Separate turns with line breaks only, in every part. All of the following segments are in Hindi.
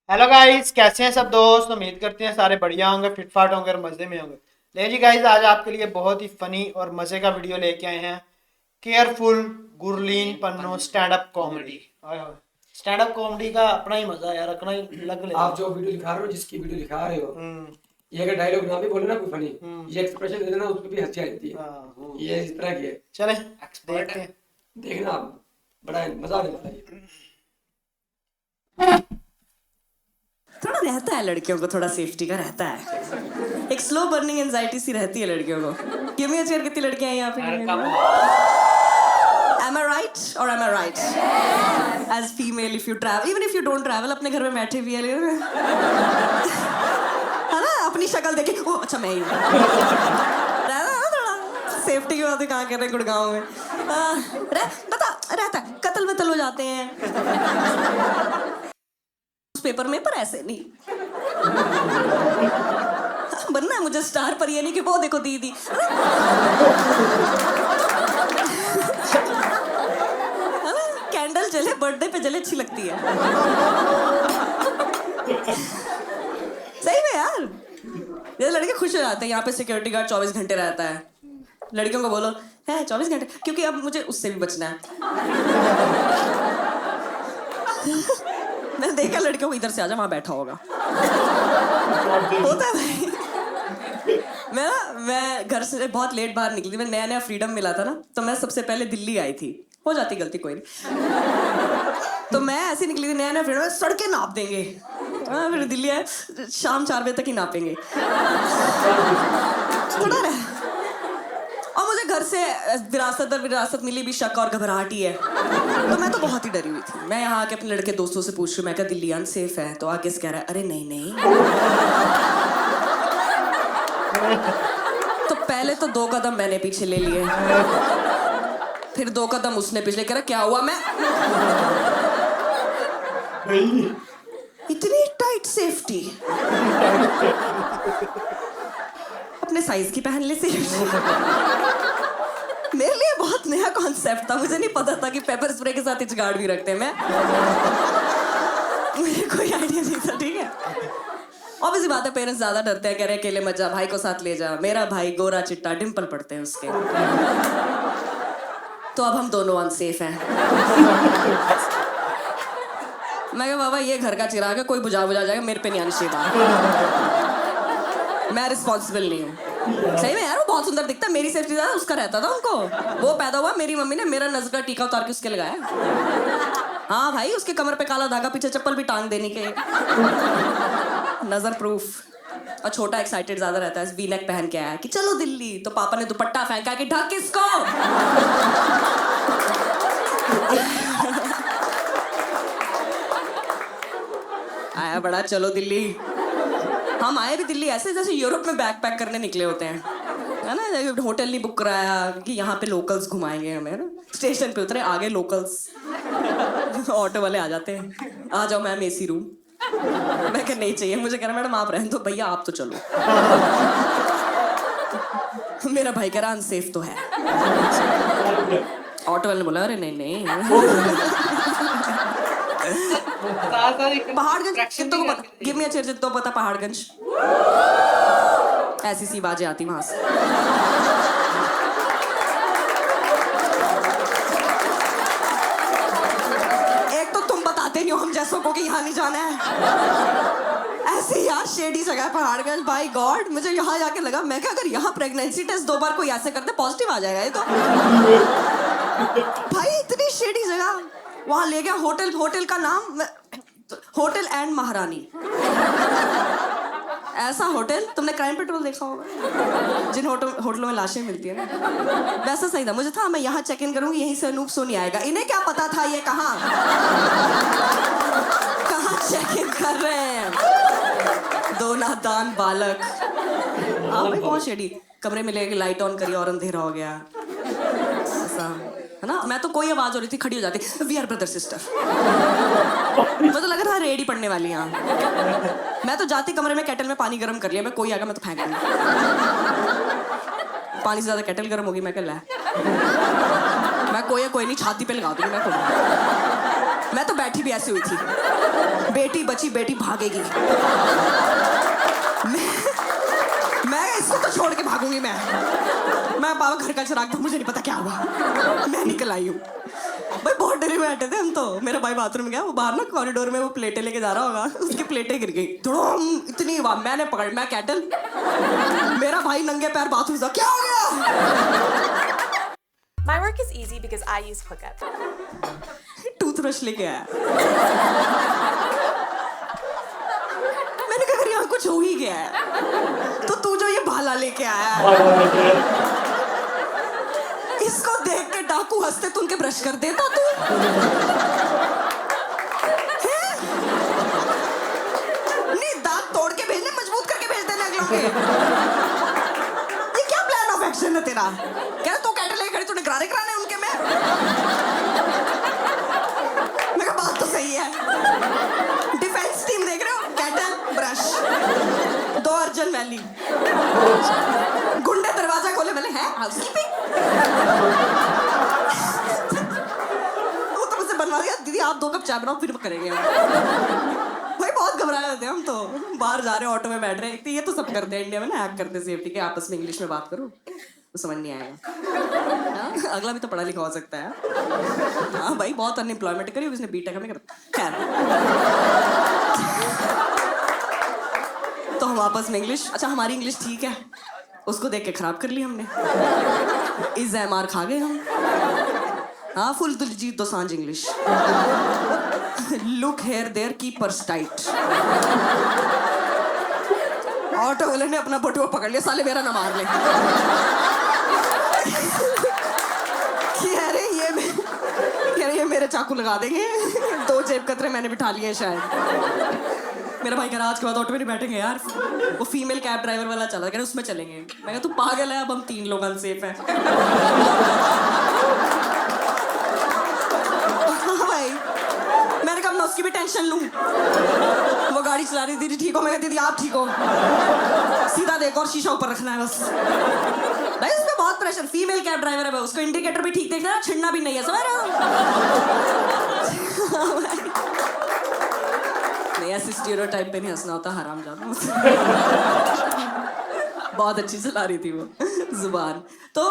हेलो गाइस, कैसे हैं सब दोस्त। उम्मीद करते हैं सारे बढ़िया होंगे, फिटफाट होंगे और मजे में होंगे। ले जी गाइस, आज आपके लिए बहुत ही फनी और मजे का वीडियो लेके आए हैं। Careful Gurleen Pannu stand up comedy. Stand up comedy का अपना ही मजा है यार, अपना ही लग ले।
आप जो वीडियो दिखा रहे हो, जिसकी वीडियो दिखा रहे हो,
हम्म।
ये अगर डायलॉग ना भी बोले ना कोई फनी,
हम्म।
ये एक्सप्रेशन दे देना, उसको भी हंसी आ जाती है।
हाँ,
ये इस तरह की है।
चले
एक्सपर्ट
देखते
है।
हैं।
देखना आप, बड़ा मजा आने वाला है ये।
थोड़ा रहता है लड़कियों को, थोड़ा सेफ्टी का रहता है। एक स्लो बर्निंग एंजाइटी सी रहती है लड़कियों को। गिव मी अ चेयर, कितनी लड़कियां हैं यहाँ पे? Am I right or am I right? As female, if you travel, even if you don't travel, अपने घर में बैठे भी है ना, अपनी शक्ल देखे ओ अच्छा मैं ही हूँ। रहता है ना थोड़ा सेफ्टी की बातें कहाँ कर रहे हैं गुड़गांव में। बता रहता है, कत्ल वत्ल हो जाते हैं पेपर में, पर ऐसे नहीं बनना है मुझे स्टार पर। ये नहीं कि वो देखो दीदी कैंडल जले बर्थडे पे जले, अच्छी लगती है सही में यार। ये लड़के खुश हो जाते हैं। यहाँ पे सिक्योरिटी गार्ड 24 घंटे रहता है। लड़कियों को बोलो है 24 घंटे, क्योंकि अब मुझे उससे भी बचना है। मैंने देखा लड़कियों को, इधर से आजा, वहां बैठा होगा। होता है भाई। मैं घर से बहुत लेट बाहर निकली थी। मैं नया नया फ्रीडम मिला था ना, तो मैं सबसे पहले दिल्ली आई थी। हो जाती गलती कोई नहीं। तो मैं ऐसे निकली थी, नया नया फ्रीडम, सड़कें नाप देंगे। फिर दिल्ली आए, शाम 4 बजे तक ही नापेंगे। थोड़ा रहे। और मुझे घर से विरासत दर विरासत मिली भी शक और घबराहट ही है। तो मैं तो बहुत ही डरी हुई थी। मैं यहाँ आके अपने लड़के दोस्तों से पूछ रही हूँ, मैं कहा दिल्ली अनसेफ है? तो आगे से कह रहा है अरे नहीं नहीं। तो पहले तो 2 कदम मैंने पीछे ले लिए, फिर 2 कदम उसने पीछे। कह रहा क्या हुआ? मैं इतनी टाइट सेफ्टी अपने साइज की पहन ले सेफ्टी। मेरे लिए बहुत नया कॉन्सेप्ट था। मुझे नहीं पता था कि पेपर स्प्रे के साथ गार्ड भी रखते हैं। मुझे कोई आइडिया नहीं था। ठीक है, ऑब्वियसली बात है, पेरेंट्स ज्यादा डरते हैं, कह रहे हैं अकेले मत जा, भाई को साथ ले जा। मेरा भाई गोरा चिट्टा, डिंपल पड़ते हैं उसके। तो अब हम दोनों अनसेफ हैं। मैं कहा बाबा ये घर का चिराग है, कोई बुझा जाएगा, मेरे पे नहीं आनी चाहिए बात। मैं रिस्पॉन्सिबल नहीं हूँ। सही में यार, वो बहुत सुंदर दिखता है। मेरी सेफ्टी ज्यादा उसका रहता था उनको। वो पैदा हुआ, मेरी मम्मी ने मेरा नजर का टीका उतार के उसके लगाया। हाँ भाई, उसके कमर पे काला धागा, पीछे चप्पल भी टांग देने के, नजर प्रूफ। और छोटा एक्साइटेड ज्यादा रहता है, वी-नेक पहन के आया कि चलो दिल्ली। तो पापा ने दुपट्टा फेंका कि ढक इसको। आया बड़ा चलो दिल्ली। हम आए भी दिल्ली ऐसे जैसे यूरोप में बैक पैक करने निकले होते हैं, है ना। होटल नहीं बुक कराया कि यहाँ पे लोकल्स घुमाएंगे हमें, ना। स्टेशन पे उतरे, आगे लोकल्स ऑटो वाले आ जाते हैं, आ जाओ मैम एसी रूम। मैं कह नहीं चाहिए मुझे। कह रहा मैडम आप रहने दो। भैया आप तो चलो। मेरा भाई कह रहा अनसेफ तो है। ऑटो वाले ने बोला अरे नहीं नहीं। पहाड़गंज कितनों को पता? गिव मी अ चेयर, जितना पता पहाड़गंज। ऐसी सी आवाजें आती वहां से। एक तो तुम बताते नहीं हो हम जैसों को कि यहाँ नहीं जाना है। ऐसी यार शेडी जगह है पहाड़गंज। बाय गॉड, मुझे यहाँ जाके लगा, मैं क्या अगर यहाँ प्रेगनेंसी टेस्ट 2 बार कोई ऐसे करते पॉजिटिव आ जाएगा ये तो। भाई इतनी शेडी जगह। वहां ले गया होटल का नाम होटल एंड महारानी। ऐसा होटल, तुमने क्राइम पेट्रोल देखा होगा, जिन होटलों में लाशें मिलती है ना, वैसा सही था। मुझे था मैं यहाँ चेक इन करूंगी, यहीं से अनूप सोनी आएगा। इन्हें क्या पता था ये कहाँ चेक इन कर रहे हैं। 2 नादान बालक। आप भी बहुत शेडी। कमरे में लेके लाइट ऑन करी और अंधेरा हो गया ऐसा, है ना। मैं तो कोई आवाज हो रही थी, खड़ी हो जाती, वी आर ब्रदर सिस्टर। मुझे तो लग रहा है रेडी पड़ने वाली यहाँ। मैं तो जाती कमरे में केटल में पानी गर्म कर लिया। मैं कोई आएगा मैं तो फेंक दूंगी। पानी से ज्यादा केटल गर्म होगी। मैं कह ला मैं कोई नहीं, छाती पे लगा दूंगी मैं। मैं तो बैठी भी ऐसी हुई थी, बेटी बची बेटी भागेगी। मैं इसको तो छोड़ के भागूंगी मैं बाबा घर का चिराग था, मुझे नहीं पता क्या हुआ, मैं निकल आई हूँ। भाई बहुत डरे हुए बैठे थे हम तो। मेरा भाई बाथरूम में गया, वो बाहर ना कॉरिडोर में वो प्लेटें लेके जा रहा होगा, उसकी प्लेटें गिर गई धड़ोम, इतनी आवाज, मैंने पकड़, मैं कैटल, मेरा भाई नंगे पैर बाथरूम से, क्या हो गया?
My work is easy because I use ClickUp.
Toothbrush लेके आया। मैंने कहा अगर यहाँ कुछ हो ही गया है तो तू जो ये भाला लेके आया है, इसको देख के डाकू हंसते तू उनके ब्रश कर देता तू? हैं? नहीं, दांत तोड़ के भेजने, मजबूत करके भेजते ना अगलों के। ये क्या प्लान ऑफ एक्शन है तेरा? कह रहा तू कैटल लेके खड़ी, तूने गरारे कराने उनके में? मैं कहा बात तो सही है। डिफेंस टीम देख रहे हो, कैटल ब्रश, 2 अर्जन वैली, गुंडे दरवाजा खोले, बोले है हाउसकीपिंग। वो तो मुझसे बनवा दिया, दीदी आप 2 कप चाय बनाओ फिर करेंगे। भाई बहुत घबराए होते हैं हम तो, बाहर जा रहे हैं, ऑटो में बैठ रहे हैं। ये तो सब करते हैं इंडिया में ना, हैक करते हैं सेफ्टी के, आपस में इंग्लिश में बात करो तो समझ नहीं आएगा। हाँ? अगला भी तो पढ़ा लिखा हो सकता है। हाँ भाई बहुत अनएम्प्लॉयमेंट करी, उसने बीटेक में कर। खैर तो हम आपस में इंग्लिश, अच्छा हमारी इंग्लिश ठीक है, उसको देख के खराब कर ली हमने, इस मार खा गए हम। हाँ full Diljit Dosanjh English, look here there keepers tight. Auto वाले ने अपना बटुआ पकड़ लिया, साले मेरा ना मार ले। अरे ये मेरे चाकू लगा देंगे। 2 जेब कतरे मैंने बिठा लिए शायद। मेरा भाई कह रहा आज के बाद ऑटो में नहीं बैठेंगे यार, वो फीमेल कैब ड्राइवर वाला चला, कह रहे उसमें चलेंगे। मैं कहा तू पागल है, अब हम 3 लोग अनसेफ हैं। हाँ भाई, मैंने कहा मैं उसकी भी टेंशन लूं। वो गाड़ी चला रही, दीदी ठीक हो? मैं कहा दीदी आप ठीक हो? सीधा देखो और शीशा ऊपर रखना है बस। भाई उसमें बहुत प्रेशर, फीमेल कैब ड्राइवर है, उसको इंडिकेटर भी ठीक देखना, छिड़ना भी नहीं है, समझ रहे हो? नहीं ऐसे स्टीरियोटाइप पे नहीं हंसना होता, हरामजादा। बहुत अच्छी चला रही थी वो जुबान तो।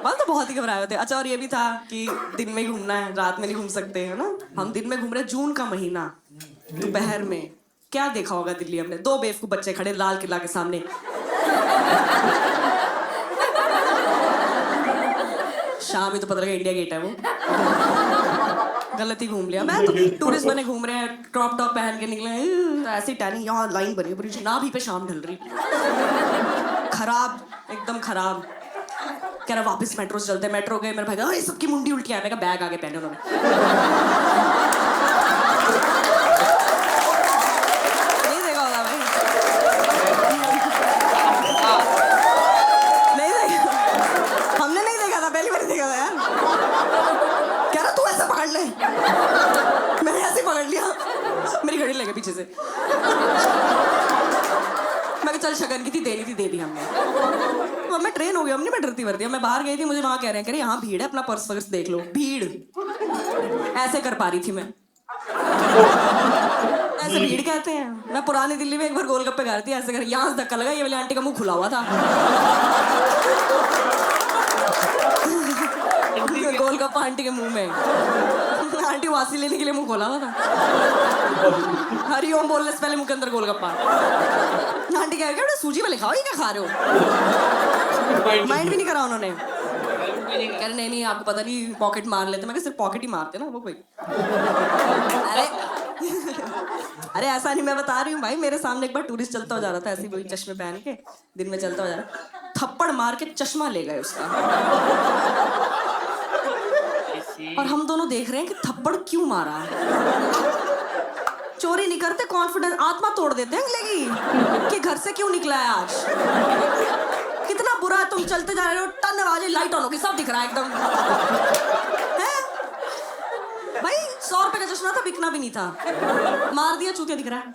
बात तो बहुत ही घबराए होते। अच्छा और ये भी था कि दिन में घूमना है, रात में नहीं घूम सकते है ना। हम दिन में घूम रहे, जून का महीना, दोपहर में। क्या देखा होगा दिल्ली हमने, 2 बेवकूफ बच्चे खड़े लाल किला के सामने। शाम ही तो पता लगा इंडिया गेट है वो। गलती घूम लिया। मैं तो टूरिस्ट बने घूम रहे हैं, क्रॉप टॉप पहन के निकले, तो ऐसी टैनिंग, यहाँ लाइन बनी पूरी, ना भी पे शाम ढल रही, खराब एकदम खराब। कह रहा वापस मेट्रो से चलते, मेट्रो गए, मेरे भाई कहा सबकी मुंडी उल्टी आने का, बैग आगे पहने उन्होंने। नहीं देखा होगा भाई, नहीं देखा, हमने नहीं देखा था, पहली बार देखा था यार। कह रहा तू ऐसे पकड़ ले, मैंने ऐसे पकड़ लिया, मेरी घड़ी लगे पीछे से। मैं चल शगन की थी, देनी थी, दे दी हमने। तो मैं ट्रेन हो गया, हमने मैं डरती वरती, मैं बाहर गई थी, मुझे वहां कह रहे हैं यहाँ भीड़ है, अपना पर्स वर्स देख लो। भीड़ ऐसे कर पा रही थी मैं, ऐसे भीड़ कहते हैं। मैं पुरानी दिल्ली में एक बार गोलगप्पे खा रही थी, ऐसे कर, यहाँ से धक्का लगा, ये वाली आंटी का मुंह खुला हुआ था। गोलगप्पा आंटी के मुंह में, आंटी वासी लेने के लिए मुंह खोला हुआ था। हरिओम बोलने से पहले मुंह के अंदर गोलगप्पा। आंटी कह रही सूजी में लिखा हो, ये क्या खा रहे हो? माइंड भी नहीं करा उन्होंने। कह रहे नहीं आपको पता नहीं, पॉकेट मार लेते। मैं सिर्फ पॉकेट ही मारते ना वो कोई। अरे ऐसा नहीं, मैं बता रही हूँ भाई, मेरे सामने एक बार टूरिस्ट चलता हो जा रहा था, ऐसे वही चश्मे पहन के, दिन में चलता हो जा रहा, थप्पड़ मार के चश्मा ले गए उसका। और हम दोनों देख रहे हैं कि थप्पड़ क्यों मारा। चोरी नहीं करते, कॉन्फिडेंस, आत्मा तोड़ देते हैं अगले की, कि घर से क्यों निकला है आज। कितना बुरा है, तुम चलते जा रहे हो, टन आवाज, लाइट ऑन होगी, सब दिख रहा है एकदम। है भाई 100 रुपए का चश्मा था, बिकना भी नहीं था, मार दिया, चूतिया दिख रहा है।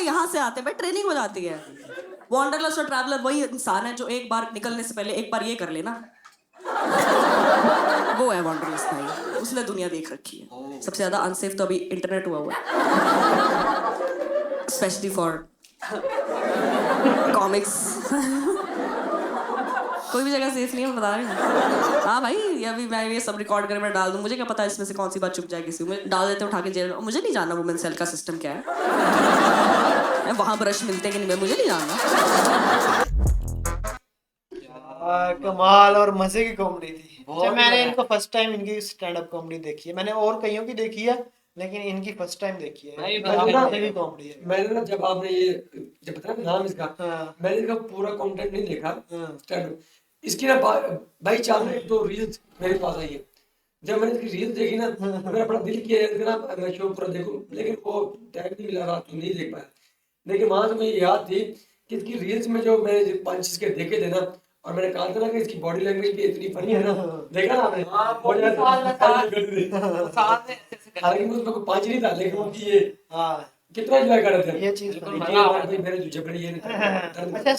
यहाँ से आते भाई, ट्रेनिंग हो जाती है। वॉन्डरलस्ट और ट्रैवलर वही इंसान है जो एक बार निकलने से पहले एक बार ये कर लेना। वो है वॉन्डरलस्ट भाई, उसने दुनिया देख रखी है। सबसे ज्यादा अनसेफ तो अभी इंटरनेट हुआ है, स्पेशली फॉर कॉमिक्स। कोई भी जगह सेफ नहीं है, मैं बता रही हूँ। हाँ भाई, ये अभी मैं ये सब रिकॉर्ड कर मैं डाल दूँ, मुझे क्या पता इसमें से कौन सी बात चुप जाए किसी में, डाल देते उठा के जेल में। मुझे नहीं जानना वुमेन सेल का सिस्टम क्या है, वहाँ ब्रश मिलते हैं कि नहीं, मुझे नहीं जानना।
कमाल और मजे की कॉमेडी थी। अच्छा, मैंने इनको फर्स्ट टाइम इनकी स्टैंड अप कॉमेडी देखी है, मैंने और कईयों की देखी है लेकिन इनकी फर्स्ट टाइम देखी है।
भाई,
मजे की कॉमेडी है।
मैंने ना जब आपने ये जब बताया नाम इसका,
हाँ।
मैंने इसका पूरा कंटेंट नहीं देखा।
हाँ।
स्टैंड इसकी ना भाई 4 में 2 रील्स मेरे पास आई है। जब मैंने इसकी रील्स देखी ना, मेरा बड़ा दिल किया यार कि ना मैं शो पूरा देखूं, लेकिन वो टाइम नहीं मिला, रात को नहीं देख पाया। लेकिन वहां से मुझे याद थी कि इसकी रील्स में जो मैंने पंच के देखे थे ना, और मैंने कहा था ना कि इसकी बॉडी लैंग्वेज भी इतनी फनी है ना, देखा ना आपने? बहुत ज्यादा हालांकि उसमें कोई पंच नहीं था, लेकिन उनकी ये
हाँ,
कितना एंजॉय कर रहे थे।
ये चीज
लेकिन
फनी
ये बात भी मेरे जो जबड़े ये नहीं था।
अच्छा,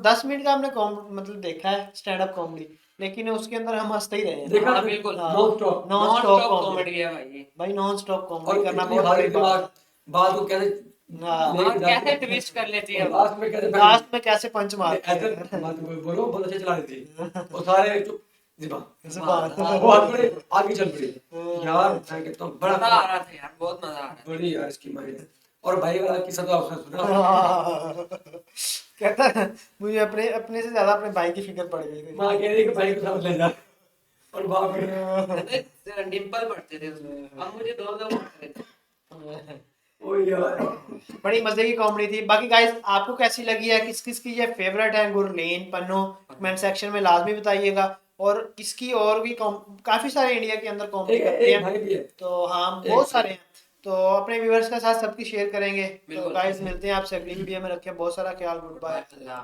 10 मिनट का हमने मतलब देखा है स्टैंड अप कॉमेडी, लेकिन उसके अंदर हम हंसते ही रहे हैं।
देखा
हाँ, बिल्कुल।
Non stop.
Non stop comedy
comedy है भाई।
भाई, नॉन स्टॉप
और
कॉमेडी करना
इतनी
बहुत
हार्ड
बड़ी बात
बात को कैसे
हाँ।
लेके जाते
कैसे
हैं।
ट्विस्ट कर लेती है वो।
लास्ट में कैसे
लास्ट में कैसे पंच मारते
ऐसे
हैं।
मत बोलो, बहुत अच्छे चला रही थी वो सारे चुप ज़बान।
ज़बान।
वो हाथ पड़े, आगे चल पड़ी यार। मैं कहता हूँ
मजा आ
बड़ा
रहा था यार, बहुत मजा आ रहा था।
बड़ी यार इसकी मारी है। और भाई वाला किस्सा तो आपने सुना?
कहता है, मुझे अपने अपने से ज्यादा अपने भाई की फिक्र पड़ गई थी।
माँ कह रही कि भाई को साथ ले जा, और बाप के
डिम्पल पड़ते थे उसमें, अब मुझे 2-2 पड़ते थे।
ओ यार
बड़ी मजे की कॉमेडी थी। बाकी गाइस, आपको कैसी लगी है, किस किस की ये फेवरेट है, गुरलीन, पन्नू, कमेंट सेक्शन में लाजमी बताइएगा। और किसकी और भी काफी सारे इंडिया के अंदर कॉमेडी करते
एक
हैं,
भाई भी है।
तो हाँ बहुत सारे हैं। तो अपने व्यूअर्स के साथ सबकी शेयर करेंगे। तो
बिल्कुल।
गाइस, मिलते हैं आपसे अगली वीडियो में। रखें बहुत सारा ख्याल। Good bye.
अल्लाह।